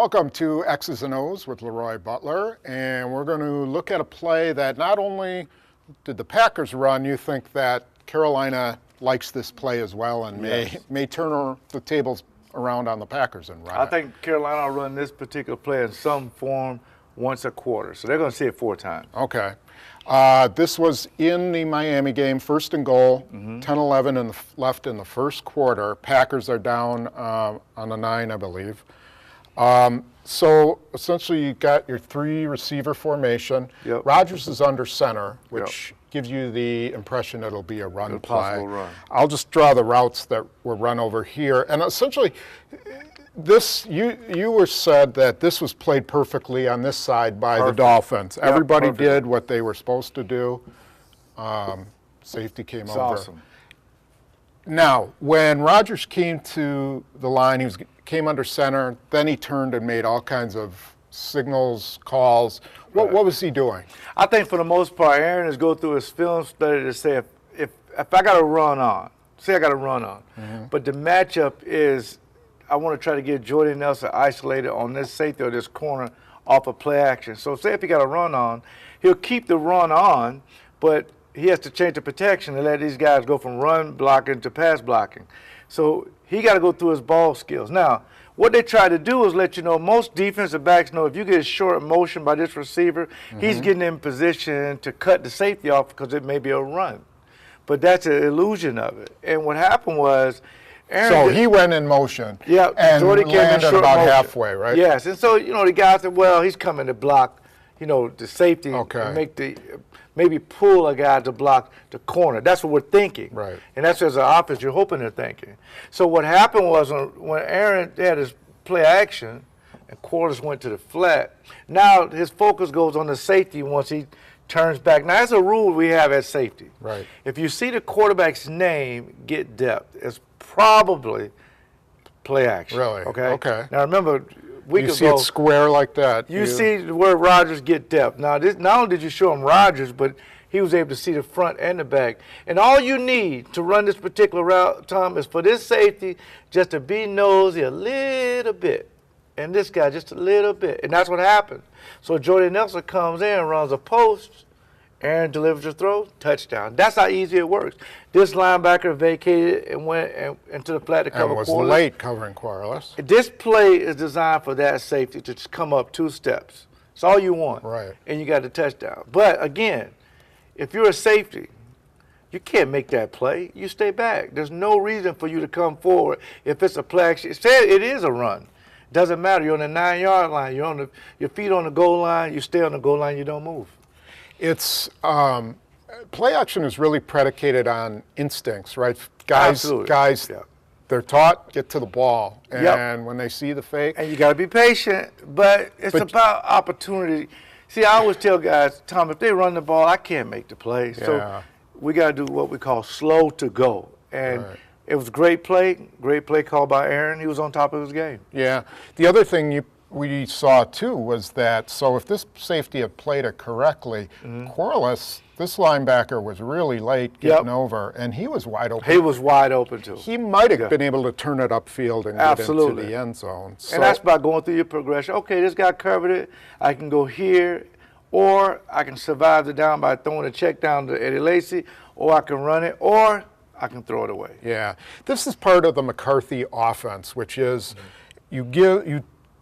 Welcome to X's and O's with LeRoy Butler, and we're going to look at a play that not only did the Packers run, you think that Carolina likes this play as well and may turn the tables around on the Packers and run I think Carolina will run this particular play in some form once a quarter, so they're going to see it 4 times. Okay. This was in the Miami game, 1st and goal, 10-11 left in the first quarter. Packers are down on the 9, I believe. So essentially you got your 3 receiver formation. Yep. Rodgers is under center, which gives you the impression it'll be a run play. Possible run. I'll just draw the routes that were run over here. And essentially, this you were said that this was played perfectly on this side by the Dolphins. Yep, Everybody perfect. did what they were supposed to do. Safety came It's over. awesome. Now, when Rodgers came to the line, he came under center. Then he turned and made all kinds of signals, calls. What was he doing? I think for the most part, Aaron is go through his film study to say if I got to run on, say I got to run on, but the matchup is I want to try to get Jordy Nelson isolated on this safety or this corner off of play action. So say if he got a run on, he'll keep the run on, but he has to change the protection and let these guys go from run blocking to pass blocking. So he got to go through his ball skills. Now, what they try to do is let you know most defensive backs know if you get short motion by this receiver, he's getting in position to cut the safety off because it may be a run. But that's an illusion of it. And what happened was Aaron He went in motion and Jordy came in landed short about motion. halfway, right? Yes, and so, the guy said, well, he's coming to block, the safety and make maybe pull a guy to block the corner. That's what we're thinking. Right. And that's as an offense you're hoping they're thinking. So what happened was when Aaron had his play action and quarters went to the flat, now his focus goes on the safety once he turns back. Now, that's a rule we have at safety. Right. If you see the quarterback's name get depth, it's probably play action. Really? Okay. Okay. Now, remember, You see it square like that. You see where Rodgers get depth. Now, not only did you show him Rodgers, but he was able to see the front and the back. And all you need to run this particular route, Tom, is for this safety just to be nosy a little bit. And this guy just a little bit. And that's what happened. So Jordy Nelson comes in, runs a post, Aaron delivers a throw, touchdown. That's how easy it works. This linebacker vacated and went into the flat to cover and was Quarles. late covering Quarles. This play is designed for that safety to just come up 2 steps. It's all you want. Right. And you got the touchdown. But, again, if you're a safety, you can't make that play. You stay back. There's no reason for you to come forward if it's a play action. Say it is a run. Doesn't matter. You're on the 9-yard line. You're on your feet on the goal line. You stay on the goal line. You don't move. It's play action is really predicated on instincts, right? Guys, they're taught get to the ball, and when they see the fake, and you got to be patient. But it's about opportunity. See, I always tell guys, Tom, if they run the ball, I can't make the play. So we got to do what we call slow to go, and. It was a great play called by Aaron. He was on top of his game. Yeah. The other thing we saw, too, was that, so if this safety had played it correctly, Quarles, this linebacker was really late getting over, and he was wide open. He was wide open, too. He might have been able to turn it upfield and get into the end zone. So, and that's by going through your progression. Okay, this guy covered it. I can go here, or I can survive the down by throwing a check down to Eddie Lacy, or I can run it, or I can throw it away. Yeah. This is part of the McCarthy offense, which is you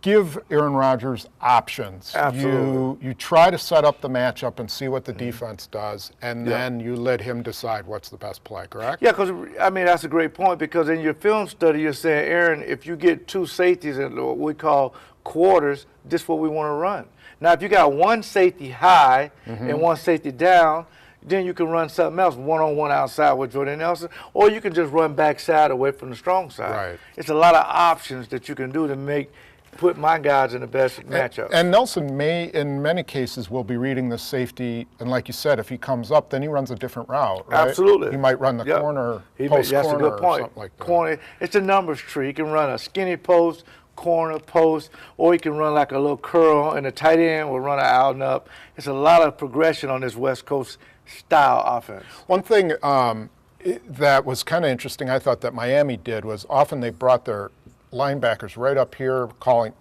give Aaron Rodgers options. Absolutely. You try to set up the matchup and see what the defense does, and then you let him decide what's the best play, correct? Yeah, because, that's a great point, because in your film study, you're saying, Aaron, if you get 2 safeties in what we call quarters, this is what we want to run. Now, if you got 1 safety high and 1 safety down, then you can run something else, one-on-one outside with Jordy Nelson, or you can just run backside away from the strong side. Right. It's a lot of options that you can do to put my guys in the best matchup. And Nelson may, in many cases, will be reading the safety, and like you said, if he comes up, then he runs a different route, right? Absolutely. He might run the corner, That's a good point. Or something like that. Corner, it's a numbers tree. He can run a skinny post, corner, post, or he can run like a little curl, and the tight end will run an out and up. It's a lot of progression on this West Coast style offense. One thing that was kind of interesting, I thought, that Miami did was often they brought their linebackers right up here,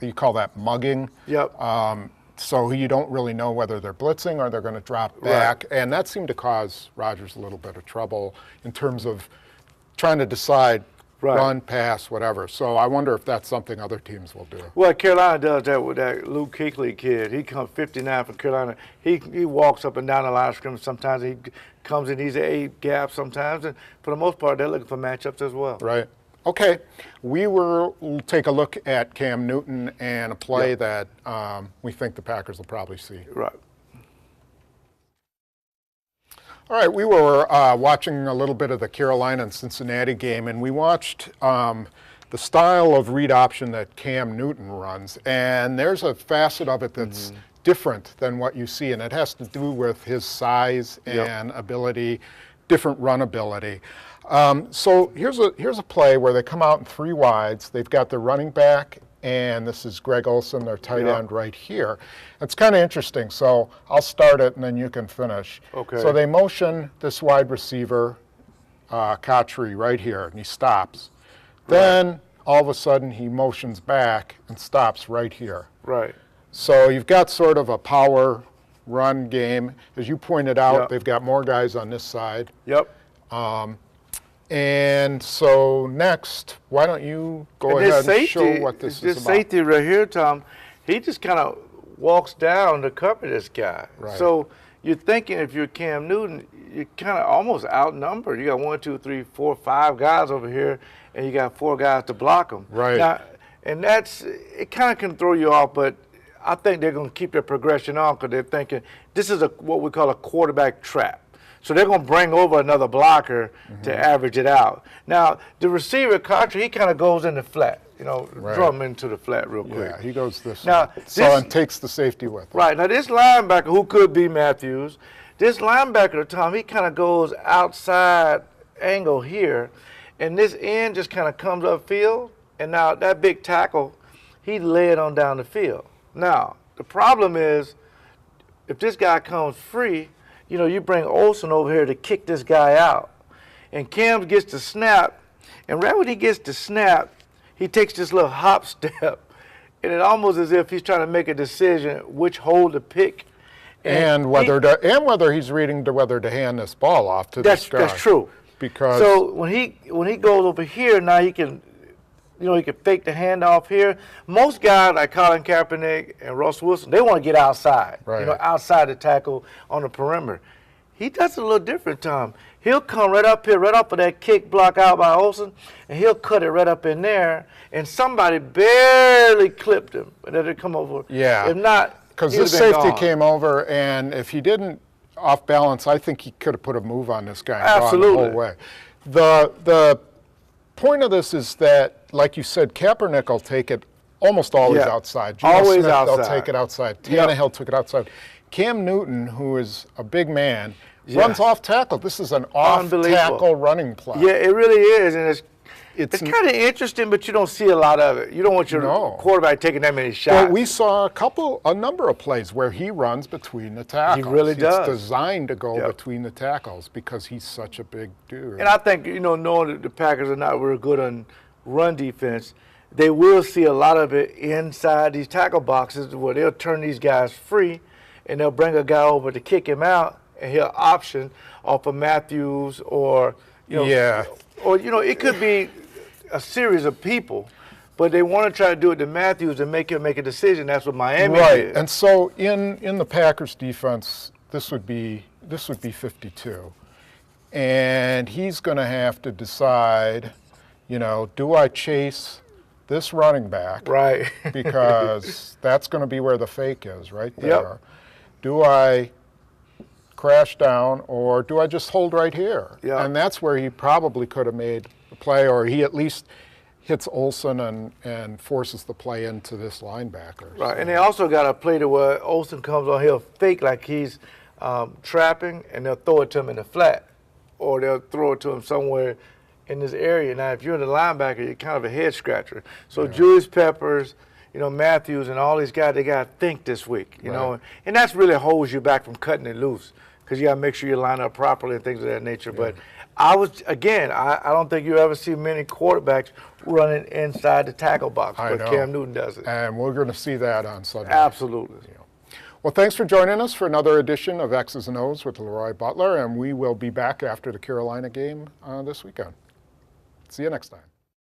you call that mugging. Yep. So you don't really know whether they're blitzing or they're going to drop back. Right. And that seemed to cause Rodgers a little bit of trouble in terms of trying to decide run, pass, whatever. So I wonder if that's something other teams will do. Well, Carolina does that with that Luke Kuechly kid. He comes 59 from Carolina. He walks up and down the line of scrimmage. Sometimes he comes in these A gaps sometimes. And for the most part, they're looking for matchups as well. Right. Okay. We'll take a look at Cam Newton and a play that we think the Packers will probably see. Right. All right, we were watching a little bit of the Carolina and Cincinnati game, and we watched the style of read option that Cam Newton runs, and there's a facet of it that's different than what you see, and it has to do with his size and ability, different run ability. So here's a play where they come out in 3 wides. They've got their running back, and this is Greg Olsen, their tight end right here. It's kind of interesting. So I'll start it, and then you can finish. Okay. So they motion this wide receiver, Kotri, right here, and he stops. Then all of a sudden he motions back and stops right here. Right. So you've got sort of a power run game. As you pointed out, they've got more guys on this side. Yep. And so next, why don't you go ahead and show what this is about? This safety right here, Tom, he just kind of walks down to cover this guy. Right. So you're thinking if you're Cam Newton, you're kind of almost outnumbered. You got 1, 2, 3, 4, 5 guys over here, and you got 4 guys to block them. Right. Now, and it kind of can throw you off, but I think they're going to keep their progression on because they're thinking this is what we call a quarterback trap. So they're going to bring over another blocker to average it out. Now, the receiver, Kotri, he kind of goes in the flat, drum into the flat real quick. Yeah, he goes this now, way. And takes the safety with him. Right. Now, this linebacker, who could be Matthews, this linebacker, Tom, he kind of goes outside angle here, and this end just kind of comes upfield, and now that big tackle, he led on down the field. Now, the problem is, if this guy comes free, you bring Olsen over here to kick this guy out. And Cam gets the snap, and right when he gets the snap, he takes this little hop step, and it almost as if he's trying to make a decision which hole to pick. And whether he's reading to whether to hand this ball off to this guy. That's true. Because so when he goes over here, now he can he can fake the handoff here. Most guys like Colin Kaepernick and Russ Wilson, they want to get outside, outside the tackle on the perimeter. He does it a little different, Tom. He'll come right up here, right off of that kick block out by Olsen, and he'll cut it right up in there, and somebody barely clipped him, and then it come over. Yeah. If not, because this safety came over, and if he didn't off balance, I think he could have put a move on this guy and gone the whole way. The point of this is that, like you said, Kaepernick will take it almost always outside. Always Smith, outside. They'll take it outside. Tannehill took it outside. Cam Newton, who is a big man, runs off tackle. This is an off tackle running play. Yeah, it really is, and it's kind of interesting, but you don't see a lot of it. You don't want your quarterback taking that many shots. But we saw a number of plays where he runs between the tackles. He really does. It's designed to go between the tackles because he's such a big dude. And I think, knowing that the Packers are not very good on run defense, they will see a lot of it inside these tackle boxes where they'll turn these guys free and they'll bring a guy over to kick him out and he'll option off of Matthews or, it could be a series of people, but they want to try to do it to Matthews and make him make a decision. That's what Miami did. Right, and so in the Packers defense, this would be 52, and he's going to have to decide, do I chase this running back? Right. Because that's going to be where the fake is, right there. Yep. Do I crash down or do I just hold right here? Yep. And that's where he probably could have made the play, or he at least hits Olsen and forces the play into this linebacker. Right, so. And they also got a play to where Olsen comes on, he'll fake like he's trapping, and they'll throw it to him in the flat, or they'll throw it to him somewhere in this area. Now, if you're the linebacker, you're kind of a head scratcher. So Julius Peppers, Matthews, and all these guys, they got to think this week, know, and that's really holds you back from cutting it loose. because you got to make sure you line up properly and things of that nature. But I don't think you ever see many quarterbacks running inside the tackle box, but Cam Newton does it. And we're going to see that on Sunday. Absolutely. Well, thanks for joining us for another edition of X's and O's with LeRoy Butler, and we will be back after the Carolina game this weekend. See you next time.